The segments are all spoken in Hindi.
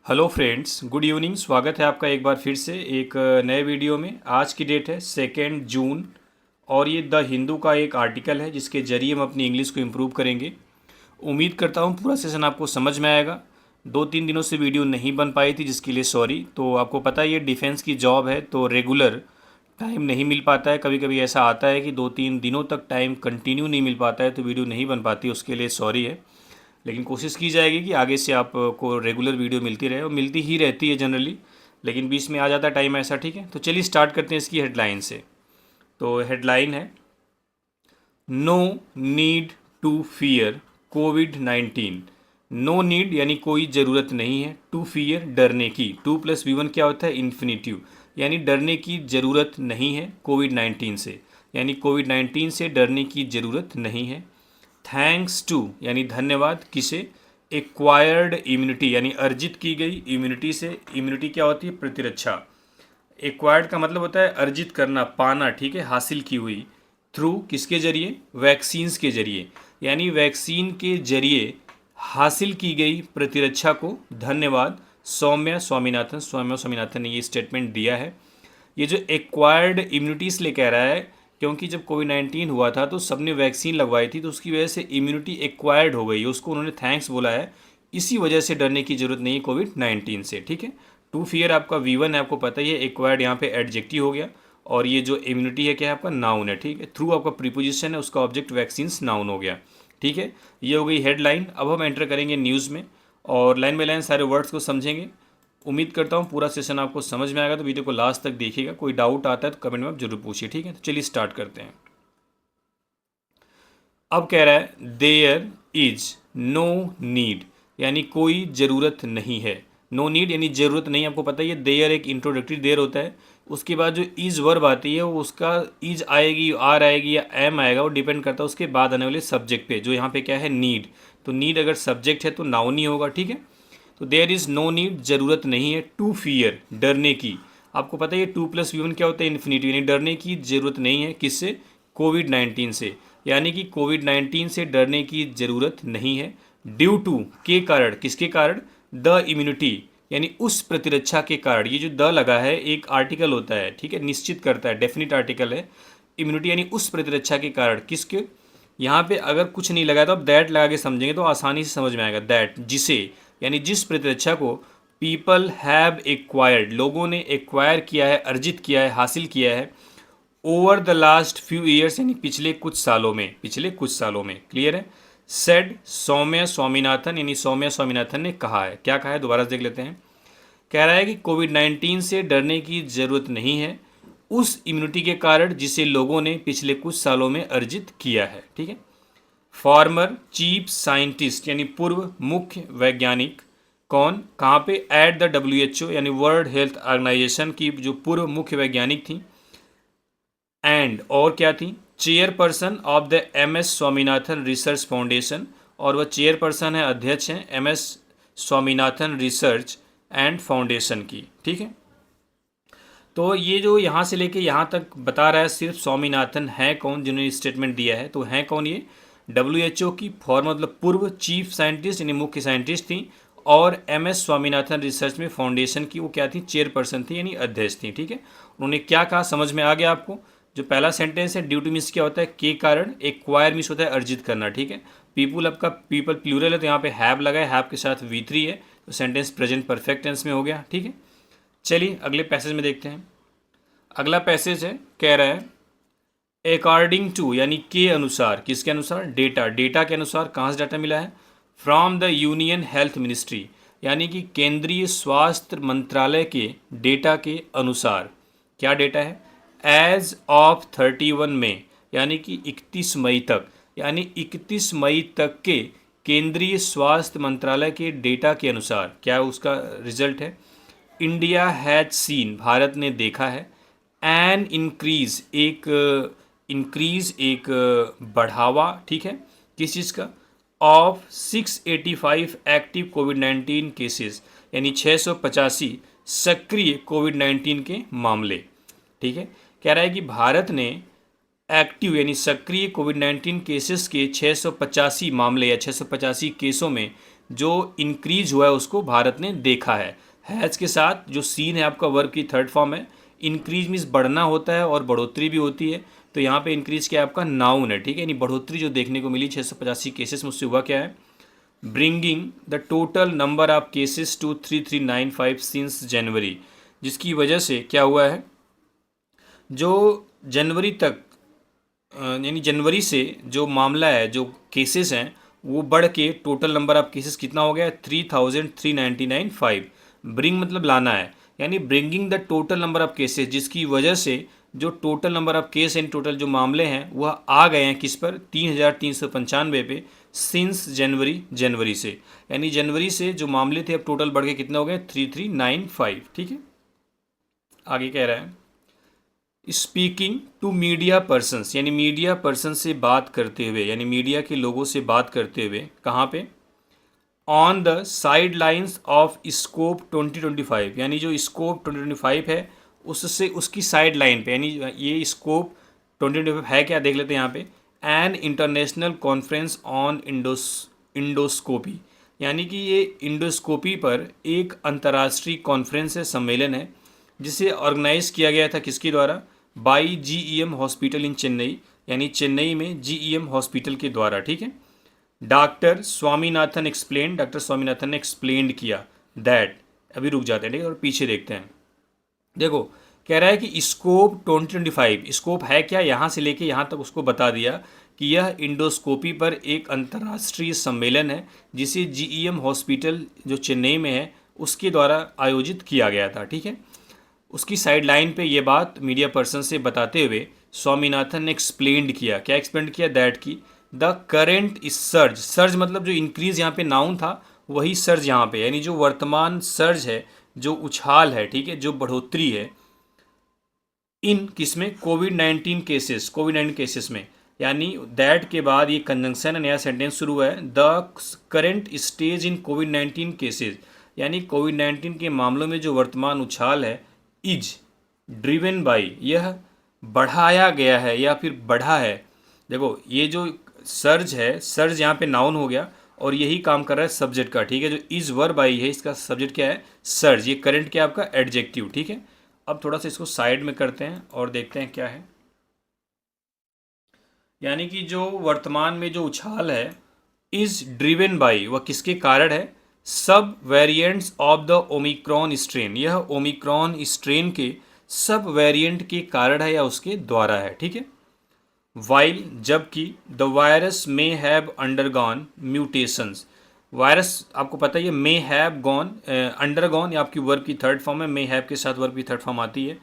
Hello friends, good evening. स्वागत है आपका एक बार फिर से एक नए वीडियो में। आज की डेट है 2 जून और ये द हिंदू का एक आर्टिकल है जिसके ज़रिए हम अपनी इंग्लिश को इम्प्रूव करेंगे। उम्मीद करता हूँ पूरा सेशन आपको समझ में आएगा। 2-3 दिनों से वीडियो नहीं बन पाई थी जिसके लिए सॉरी। तो आपको पता है ये डिफेंस की जॉब है तो रेगुलर टाइम नहीं मिल पाता है। कभी कभी ऐसा आता है कि 2-3 दिनों तक टाइम कंटिन्यू नहीं मिल पाता है तो वीडियो नहीं बन पाती, उसके लिए सॉरी है। लेकिन कोशिश की जाएगी कि आगे से आपको रेगुलर वीडियो मिलती रहे और मिलती ही रहती है जनरली, लेकिन बीच में आ जाता है टाइम ऐसा। ठीक है, तो चलिए स्टार्ट करते हैं इसकी हेडलाइन से। तो हेडलाइन है नो नीड टू फियर कोविड-19। नो नीड यानी कोई ज़रूरत नहीं है, टू फियर डरने की, 2+V1 क्या होता है इन्फिनिटिव, यानी डरने की ज़रूरत नहीं है कोविड-19 से, यानी कोविड-19 से डरने की ज़रूरत नहीं है। थैंक्स टू यानी धन्यवाद किसे, एक्वायर्ड इम्यूनिटी यानी अर्जित की गई इम्यूनिटी से। इम्यूनिटी क्या होती है, प्रतिरक्षा। एक्वायर्ड का मतलब होता है अर्जित करना, पाना, ठीक है, हासिल की हुई। थ्रू किसके जरिए, वैक्सीन्स के जरिए, यानी वैक्सीन के जरिए हासिल की गई प्रतिरक्षा को धन्यवाद सौम्या स्वामीनाथन ने ये स्टेटमेंट दिया है। ये जो एक्वायर्ड इम्यूनिटी इसलिए कह रहा है क्योंकि जब कोविड-19 हुआ था तो सबने वैक्सीन लगवाई थी तो उसकी वजह से इम्यूनिटी एक्वायर्ड हो गई, उसको उन्होंने थैंक्स बोला है। इसी वजह से डरने की जरूरत नहीं है कोविड-19 से। ठीक है, टू फियर आपका V1 है, आपको पता ही है। एक्वायर्ड यहाँ पे एडजेक्टिव हो गया और ये जो इम्यूनिटी है क्या है आपका, नाउन है। ठीक है, थ्रू आपका प्रीपोजिशन है, उसका ऑब्जेक्ट वैक्सीन्स नाउन हो गया। ठीक है, ये हो गई हेडलाइन। अब हम एंटर करेंगे न्यूज़ में और लाइन बाय लाइन सारे वर्ड्स को समझेंगे। उम्मीद करता हूँ पूरा सेशन आपको समझ में आएगा, तो वीडियो को लास्ट तक देखिएगा। कोई डाउट आता है तो कमेंट में आप जरूर पूछिए। ठीक है, तो चलिए स्टार्ट करते हैं। अब कह रहा है देयर इज नो नीड, यानी कोई ज़रूरत नहीं है। नो नीड यानी ज़रूरत नहीं, आपको पता ही है। देयर एक इंट्रोडक्टरी देयर होता है, उसके बाद जो इज वर्ब आती है वो उसका इज आएगी, आर आएगी या एम आएगा, वो डिपेंड करता है उसके बाद आने वाले सब्जेक्ट पे। जो यहाँ पे क्या है, नीड। तो नीड अगर सब्जेक्ट है तो नाउन ही होगा। ठीक है, तो देयर इज़ नो नीड, ज़रूरत नहीं है। टू फियर डरने की, आपको पता है 2+V1 क्या होता है इन्फिनिटी, यानी डरने की ज़रूरत नहीं है। किससे, कोविड-19 से, यानी कि कोविड-19 से डरने की ज़रूरत नहीं है। ड्यू टू के कारण, किसके कारण, द इम्यूनिटी यानी उस प्रतिरक्षा के कारण। ये जो द लगा है एक आर्टिकल होता है, ठीक है, निश्चित करता है, डेफिनिट आर्टिकल है। इम्यूनिटी यानी उस प्रतिरक्षा के कारण, किसके, यहाँ पे अगर कुछ नहीं लगा तो आप दैट लगा के समझेंगे तो आसानी से समझ में आएगा। दैट जिसे, यानी जिस प्रतिरक्षा को पीपल हैव एक्वायर्ड, लोगों ने एक्वायर किया है, अर्जित किया है, हासिल किया है। Over the last few years यानी पिछले कुछ सालों में, पिछले कुछ सालों में। क्लियर है। सेड सौम्या स्वामीनाथन, यानी सौम्या स्वामीनाथन ने कहा है। क्या कहा है, दोबारा से देख लेते हैं। कह रहा है कि कोविड-19 से डरने की ज़रूरत नहीं है उस इम्यूनिटी के कारण जिसे लोगों ने पिछले कुछ सालों में अर्जित किया है। ठीक है। फॉर्मर चीफ साइंटिस्ट यानी पूर्व मुख्य वैज्ञानिक, कौन, कहाँ पे, एट द WHO यानी वर्ल्ड हेल्थ ऑर्गेनाइजेशन की जो पूर्व मुख्य वैज्ञानिक थी। एंड और क्या थी, chairperson of the MS Swaminathan research foundation, और वह चेयरपर्सन है, अध्यक्ष हैं MS Swaminathan research and foundation की। ठीक है, तो ये जो यहाँ से लेके यहाँ तक बता रहा है सिर्फ स्वामीनाथन है कौन जिन्होंने स्टेटमेंट दिया है। तो हैं कौन ये, WHO की फॉर्मर मतलब पूर्व चीफ साइंटिस्ट यानी मुख्य साइंटिस्ट थी, और MS स्वामीनाथन रिसर्च में फाउंडेशन की वो क्या थी, चेयरपर्सन थी यानी अध्यक्ष थी। ठीक है, उन्होंने क्या कहा समझ में आ गया आपको। जो पहला सेंटेंस है, ड्यू टू मीन्स क्या होता है, के कारण, एक्वायर मीन्स होता है अर्जित करना। ठीक है, पीपुल आपका पीपल प्लूरल है तो यहाँ पे हैव लगा है, हैव के साथ V3 है, तो सेंटेंस प्रेजेंट परफेक्ट टेंस में हो गया। ठीक है, चलिए अगले पैसेज में देखते हैं। अगला पैसेज है, कह रहा है अकॉर्डिंग टू यानी के अनुसार, किसके अनुसार, डेटा, डेटा के अनुसार। कहाँ से डाटा मिला है, from the union health ministry यानी कि केंद्रीय स्वास्थ्य मंत्रालय के डेटा के अनुसार। क्या डेटा है, एज ऑफ 31 मई यानी कि 31 मई तक, यानी 31 मई तक के केंद्रीय स्वास्थ्य मंत्रालय के डेटा के अनुसार क्या उसका रिजल्ट है, इंडिया हैज सीन, भारत ने देखा है, एन इंक्रीज एक बढ़ावा, ठीक है, किस चीज़ का, ऑफ 685 एक्टिव कोविड-19 केसेस यानी 685 सक्रिय कोविड-19 के मामले। ठीक है, कह रहा है कि भारत ने एक्टिव यानी सक्रिय कोविड-19 केसेस के 685 मामले या 685 केसों में जो इंक्रीज हुआ है उसको भारत ने देखा है। हैज़ के साथ जो सीन है आपका वर्ब की थर्ड फॉर्म है। इंक्रीज मीन्स बढ़ना होता है और बढ़ोतरी भी होती है, तो यहाँ पे इंक्रीज क्या है आपका नाउन है, ठीक है। यानी बढ़ोतरी जो देखने को मिली 685 केसेस में, उससे हुआ क्या है, bringing the total number of cases to 3395 since January, जिसकी वजह से क्या हुआ है, जो जनवरी तक यानी जनवरी से जो मामला है, जो केसेस हैं, वो बढ़ के टोटल नंबर ऑफ केसेस कितना हो गया, 3399.5। ब्रिंग मतलब लाना है, यानी bringing the total number of cases, जिसकी वजह से जो total number of case and total जो मामले हैं वह आ गए हैं किस पर, 3395 पे, सिंस जनवरी से। यानी जनवरी से जो मामले थे अब टोटल बढ़ के कितना हो गए, 3395, ठीक है। आगे कह रहा है स्पीकिंग टू मीडिया पर्सन्स, यानी मीडिया पर्सन से बात करते हुए, यानी मीडिया के लोगों से बात करते हुए, कहाँ पे, on the side lines of scope 2025, यानी जो स्कोप 2025 है उससे उसकी साइड लाइन पे, यानी ये स्कोप 2025 है क्या, देख लेते हैं यहाँ पे, an international conference on endoscopy, यानी कि ये इंडोस्कोपी पर एक अंतर्राष्ट्रीय कॉन्फ्रेंस है, सम्मेलन है, जिसे ऑर्गेनाइज किया गया था किसके द्वारा, by GEM hospital in Chennai, यानी चेन्नई में जीईएम हॉस्पिटल के द्वारा, ठीक है। डॉक्टर स्वामीनाथन ने एक्सप्लेन किया दैट, अभी रुक जाते हैं, ठीक है, और पीछे देखते हैं। देखो कह रहा है कि स्कोप 2025, स्कोप है क्या, यहाँ से लेके यहाँ तक उसको बता दिया कि यह इंडोस्कोपी पर एक अंतर्राष्ट्रीय सम्मेलन है, जिसे जीईएम हॉस्पिटल जो चेन्नई में है उसके द्वारा आयोजित किया गया था, ठीक है। उसकी साइड लाइन पे ये बात मीडिया पर्सन से बताते हुए स्वामीनाथन ने एक्सप्लेन किया, क्या एक्सप्लेन किया, दैट की द करेंट इज सर्ज मतलब जो इंक्रीज यहाँ पे नाउन था वही सर्ज यहाँ पे, यानी जो वर्तमान सर्ज है, जो उछाल है, ठीक है, जो बढ़ोतरी है, इन किसमें, कोविड 19 केसेस में, यानी दैट के बाद ये कंजंक्शन है, नया सेंटेंस शुरू है, the current stage in Covid 19 cases, यानी कोविड 19 के मामलों में जो वर्तमान उछाल है, इज ड्रिवन बाई, यह बढ़ाया गया है या फिर बढ़ा है। देखो ये जो सर्ज है, सर्ज यहाँ पे नाउन हो गया और यही काम कर रहा है सब्जेक्ट का, ठीक है। जो इज वर्ब आई है इसका सब्जेक्ट क्या है, सर्ज, ये करंट क्या है आपका, एडजेक्टिव, ठीक है। अब थोड़ा सा इसको साइड में करते हैं और देखते हैं क्या है, यानी कि जो वर्तमान में जो उछाल है, इज ड्रिवन बाई, वह किसके कारण है, सब variants of the Omicron strain, यह ओमिक्रॉन स्ट्रेन के सब वेरिएंट के कारण है या उसके द्वारा है, ठीक है। वाइल जबकि the virus may have undergone mutations, virus आपको पता ही है, मे हैव गॉन अंडरगॉन, या आपकी वर्ब की थर्ड फॉर्म है, मे हैव के साथ वर्ब की थर्ड फॉर्म आती है।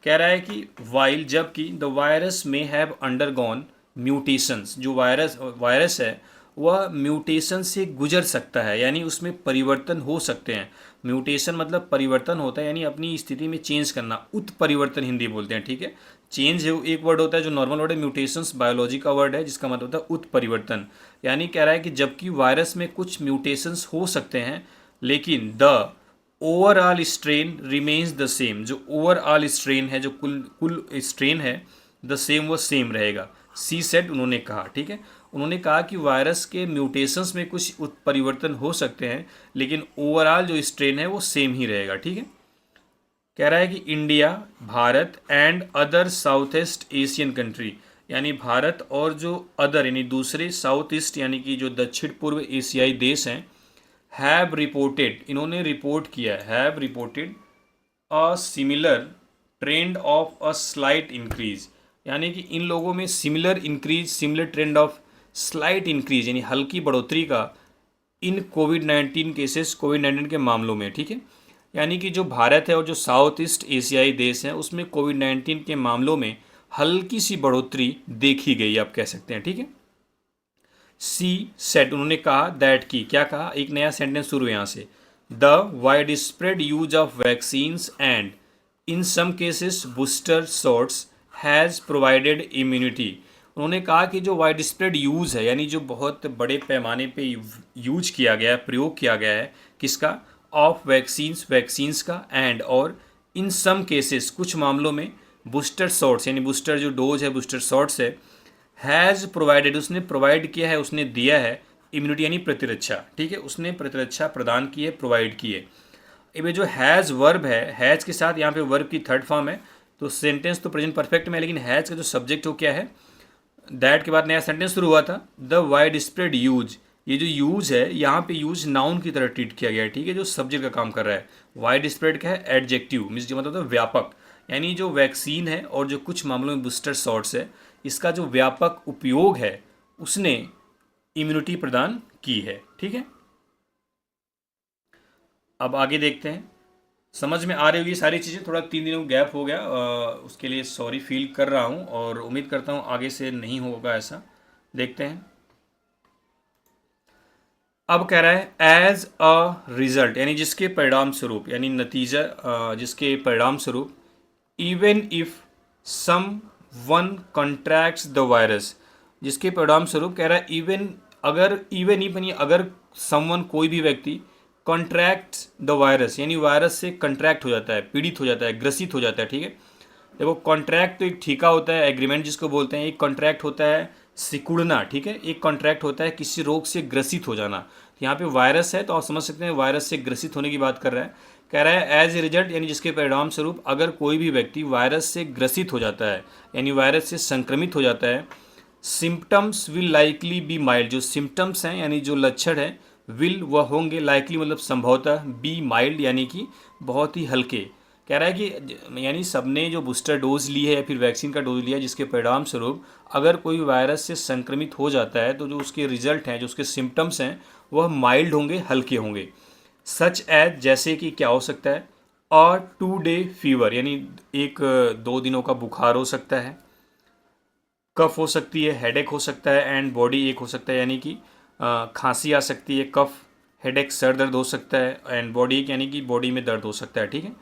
कह रहा है कि वाइल जबकि the virus may have undergone mutations, जो वायरस है वह म्यूटेशन से गुजर सकता है, यानी उसमें परिवर्तन हो सकते हैं। म्यूटेशन मतलब परिवर्तन होता है, यानी अपनी स्थिति में चेंज करना, उत्परिवर्तन हिंदी बोलते हैं, ठीक है। चेंज एक वर्ड होता है जो नॉर्मल वर्ड है, म्यूटेशंस बायोलॉजी का वर्ड है जिसका मतलब होता है उत्परिवर्तन। यानी कह रहा है कि जबकि वायरस में कुछ म्यूटेशंस हो सकते हैं, लेकिन the overall strain remains the same, जो ओवरऑल स्ट्रेन है, जो कुल स्ट्रेन है, द सेम, वो सेम रहेगा, सी सेड, उन्होंने कहा, ठीक है। उन्होंने कहा कि वायरस के म्यूटेशंस में कुछ परिवर्तन हो सकते हैं, लेकिन ओवरऑल जो स्ट्रेन है वो सेम ही रहेगा, ठीक है। कह रहा है कि India, Bharat and other south east Asian country, यानी भारत और जो अदर यानी दूसरे साउथ ईस्ट यानी कि जो दक्षिण पूर्व एशियाई देश हैं, हैव रिपोर्टेड, इन्होंने रिपोर्ट किया है, have reported a similar trend of a slight increase, यानी कि इन लोगों में similar trend of slight increase, यानी हल्की बढ़ोतरी का, इन कोविड 19 के मामलों में, ठीक है। यानी कि जो भारत है और जो साउथ ईस्ट एशियाई देश हैं उसमें कोविड 19 के मामलों में हल्की सी बढ़ोतरी देखी गई, आप कह सकते हैं, ठीक है। सी सेट, उन्होंने कहा दैट की, क्या कहा, एक नया सेंटेंस शुरू है यहाँ से, the widespread use of vaccines and in some cases booster shots has provided immunity. उन्होंने कहा कि जो वाइड स्प्रेड यूज़ है, यानी जो बहुत बड़े पैमाने पे यूज किया गया है, प्रयोग किया गया है, किसका, ऑफ वैक्सीन्स का, एंड और इन सम केसेस, कुछ मामलों में, बूस्टर शॉट्स, यानी बूस्टर जो डोज है, बूस्टर शॉट्स है, हैज़ प्रोवाइडेड, उसने प्रोवाइड किया है, उसने दिया है इम्यूनिटी यानी प्रतिरक्षा, ठीक है, उसने प्रतिरक्षा प्रदान की है, प्रोवाइड की है। अब ये जो हैज़ वर्ब है, हैज़ के साथ यहाँ पे वर्ब की थर्ड फॉर्म है, तो सेंटेंस तो प्रेजेंट परफेक्ट में है, लेकिन हैज़ का जो सब्जेक्ट हो क्या है, दैट के बाद नया सेंटेंस शुरू हुआ था, द वाइड स्प्रेड यूज। ये जो यूज है यहाँ पे यूज नाउन की तरह ट्रीट किया गया है, ठीक है, जो सब्जेक्ट का काम कर रहा है। वाइड स्प्रेड क्या है, एडजेक्टिव, मीन्स जो मतलब व्यापक, यानी जो वैक्सीन है और जो कुछ मामलों में बूस्टर शॉट्स है, इसका जो व्यापक उपयोग है उसने इम्यूनिटी प्रदान की है, ठीक है। अब आगे देखते हैं, समझ में आ रही होगी सारी चीज़ें। थोड़ा 3 दिनों का गैप हो गया, उसके लिए सॉरी फील कर रहा हूँ और उम्मीद करता हूँ आगे से नहीं होगा ऐसा। देखते हैं, अब कह रहा है एज अ रिजल्ट, यानी जिसके परिणाम स्वरूप, यानी नतीजा, जिसके परिणाम स्वरूप, even if someone contracts the virus, जिसके परिणाम स्वरूप कह रहा है इवन, अगर इवन इफ यानी अगर समवन कोई भी व्यक्ति कॉन्ट्रैक्ट द वायरस, यानी वायरस से कंट्रैक्ट हो जाता है, पीड़ित हो जाता है, ग्रसित हो जाता है, ठीक है। देखो कॉन्ट्रैक्ट तो एक ठेका होता है, एग्रीमेंट जिसको बोलते हैं, एक कॉन्ट्रैक्ट होता है सिकुड़ना, ठीक है, एक कॉन्ट्रैक्ट होता है किसी रोग से ग्रसित हो जाना। तो यहाँ पे वायरस है तो आप समझ सकते हैं वायरस से ग्रसित होने की बात कर रहा है। कह रहा है एज ए रिजल्ट, यानी जिसके परिणाम स्वरूप अगर कोई भी व्यक्ति वायरस से ग्रसित हो जाता है, यानी वायरस से संक्रमित हो जाता है, symptoms will likely B mild, जो सिम्टम्स हैं यानी जो लक्षण है, विल वह होंगे, लाइकली मतलब संभवतः, बी माइल्ड यानी कि बहुत ही हल्के। कह रहा है कि यानी सबने जो बूस्टर डोज ली है या फिर वैक्सीन का डोज लिया है, जिसके परिणाम स्वरूप अगर कोई वायरस से संक्रमित हो जाता है तो जो उसके रिजल्ट हैं, जो उसके सिम्टम्स हैं, वह माइल्ड होंगे, हल्के होंगे। सच एज, जैसे कि क्या हो सकता है, और 2 डे फीवर, यानी 1-2 दिनों का बुखार हो सकता है, कफ हो सकती है, हेडेक हो सकता है, एंड बॉडी एक हो सकता है, यानी कि खांसी आ सकती है, कफ, हेडेक सर दर्द हो सकता है, एंड बॉडी एक यानी कि बॉडी में दर्द हो सकता है, ठीक है।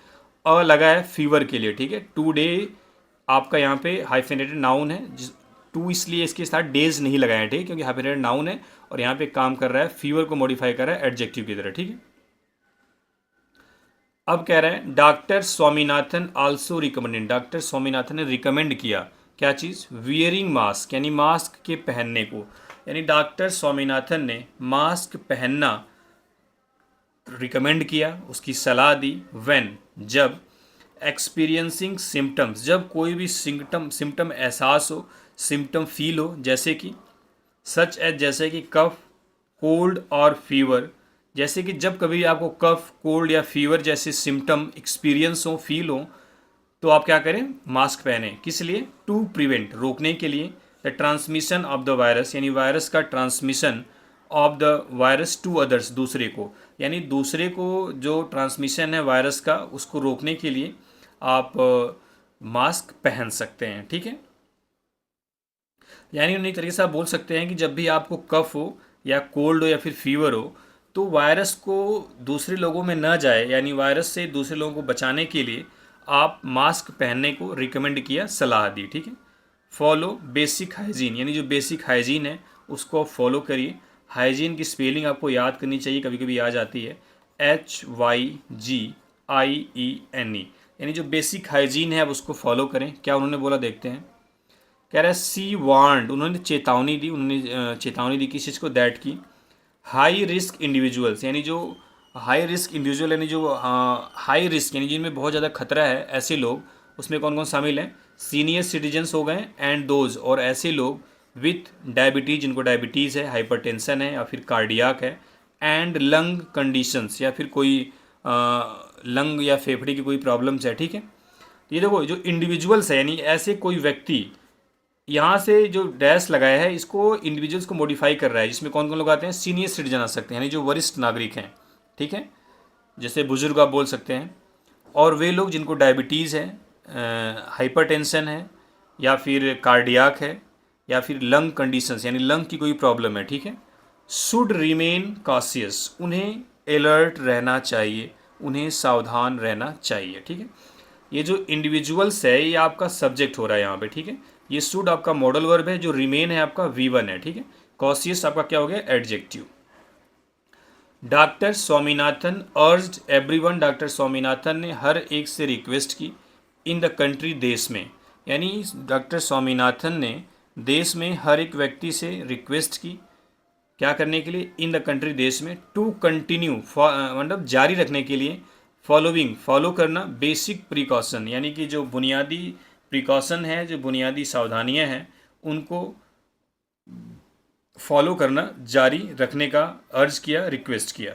और लगा है फीवर के लिए, ठीक है। 2 डे आपका यहाँ पे हाइफेनेटेड नाउन है, जिस 2 इसलिए इसके साथ डेज नहीं लगाए हैं, ठीक है, क्योंकि हाइफेनेटेड नाउन है और यहाँ पे काम कर रहा है, फीवर को मॉडिफाई कर रहा है एडजेक्टिव की तरह, ठीक है। अब कह रहा है doctor Swaminathan also recommended, doctor Swaminathan ने रिकमेंड किया क्या चीज़, वियरिंग मास्क, यानी मास्क के पहनने को, यानी डॉक्टर स्वामीनाथन ने मास्क पहनना रिकमेंड किया, उसकी सलाह दी, व्हेन, जब, एक्सपीरियंसिंग सिम्टम्स, जब कोई भी सिम्टम एहसास हो, सिम्टम फील हो, जैसे कि सच एज, जैसे कि कफ, कोल्ड और फीवर, जैसे कि जब कभी आपको कफ, कोल्ड या फीवर जैसे सिम्टम एक्सपीरियंस हो, फील हो, तो आप क्या करें, मास्क पहने, किस लिए, टू प्रिवेंट, रोकने के लिए, the transmission of the virus, यानी वायरस का transmission, of the virus to others, दूसरे को, यानी दूसरे को जो ट्रांसमिशन है वायरस का, उसको रोकने के लिए आप मास्क पहन सकते हैं, ठीक है। यानी उन्हीं तरीके से आप बोल सकते हैं कि जब भी आपको कफ हो या कोल्ड हो या फिर फीवर हो, तो वायरस को दूसरे लोगों में न जाए, यानी वायरस से दूसरे लोगों को बचाने के लिए आप मास्क पहनने को रिकमेंड किया, सलाह दी, ठीक है। फॉलो बेसिक हाइजीन, यानी जो बेसिक हाइजीन है उसको फॉलो करिए। हाइजीन की स्पेलिंग आपको याद करनी चाहिए, कभी कभी आ जाती है, HYGIENE, यानी जो बेसिक हाइजीन है आप उसको फॉलो करें। क्या उन्होंने बोला देखते हैं, कह रहा है सी वार्नड, उन्होंने चेतावनी दी, उन्होंने चेतावनी दी किस चीज़ को, दैट की, हाई रिस्क इंडिविजुअल्स, यानी जो हाई रिस्क इंडिविजुअल, यानी जो हाई रिस्क यानी जिनमें बहुत ज़्यादा खतरा है, ऐसे लोग, उसमें कौन कौन शामिल हैं, सीनियर सिटीजन्स हो गए, एंड दोज, और ऐसे लोग विथ डायबिटीज़, जिनको डायबिटीज़ है, हाइपरटेंशन है या फिर कार्डियाक है, एंड लंग कंडीशंस, या फिर कोई लंग या फेफड़े की कोई प्रॉब्लम्स है, ठीक है। ये देखो जो इंडिविजुअल्स है, यानी ऐसे कोई व्यक्ति, यहाँ से जो डैश लगाया है इसको इंडिविजुअल्स को मॉडिफाई कर रहा है, जिसमें कौन कौन लोग आते हैं, सीनियर सिटीजन आ सकते हैं, यानी जो वरिष्ठ नागरिक हैं, ठीक है, जैसे बुजुर्ग आप बोल सकते हैं, और वे लोग जिनको डायबिटीज़ है, हाइपरटेंशन है, या फिर कार्डियाक है, या फिर लंग कंडीशंस, यानी लंग की कोई प्रॉब्लम है, ठीक है। शुड रिमेन कॉशियस, उन्हें अलर्ट रहना चाहिए, उन्हें सावधान रहना चाहिए, ठीक है। ये जो इंडिविजुअल्स है ये आपका सब्जेक्ट हो रहा है यहाँ पे, ठीक है। ये शुड आपका मॉडल वर्ब है, जो रिमेन है आपका V1 है, ठीक है। कॉशियस आपका क्या हो गया, adjective. Doctor Swaminathan urged everyone, doctor Swaminathan ने हर एक से रिक्वेस्ट की, इन द कंट्री, देश में, यानी डॉक्टर स्वामीनाथन ने देश में हर एक व्यक्ति से रिक्वेस्ट की, क्या करने के लिए, इन द कंट्री देश में, टू कंटिन्यू मतलब जारी रखने के लिए, फॉलोइंग फॉलो करना, बेसिक प्रिकॉशन यानी कि जो बुनियादी प्रिकॉशन है, जो बुनियादी सावधानियां हैं उनको फॉलो करना जारी रखने का अर्ज किया, रिक्वेस्ट किया।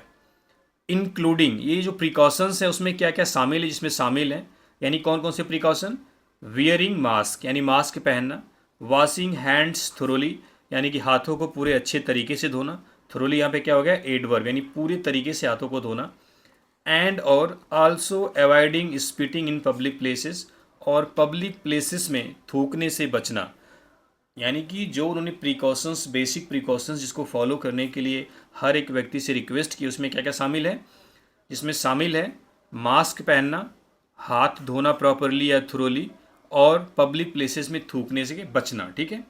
इंक्लूडिंग, ये जो प्रिकॉशंस है उसमें क्या क्या शामिल है, जिसमें शामिल है यानी कौन कौन से प्रिकॉशन, वियरिंग मास्क यानी मास्क पहनना, वॉशिंग हैंड्स थोरोली यानी कि हाथों को पूरे अच्छे तरीके से धोना, थोरोली यहाँ पे क्या हो गया, एडवर्ब यानी पूरे तरीके से हाथों को धोना, एंड और also avoiding spitting in public places, और पब्लिक प्लेसेस में थूकने से बचना। यानी कि जो उन्होंने प्रिकॉशंस, बेसिक प्रिकॉशंस जिसको फॉलो करने के लिए हर एक व्यक्ति से रिक्वेस्ट की, उसमें क्या क्या शामिल है, इसमें शामिल है मास्क पहनना, हाथ धोना प्रॉपरली या थ्रोली, और पब्लिक प्लेसेस में थूकने से बचना। ठीक है,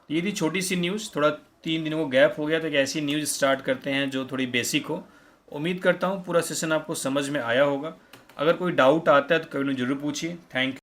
ये थी छोटी सी न्यूज़, थोड़ा 3 दिनों को गैप हो गया तो एक ऐसी न्यूज़ स्टार्ट करते हैं जो थोड़ी बेसिक हो। उम्मीद करता हूँ पूरा सेशन आपको समझ में आया होगा। अगर कोई डाउट आता है तो कभी जरूर पूछिए। Thank you.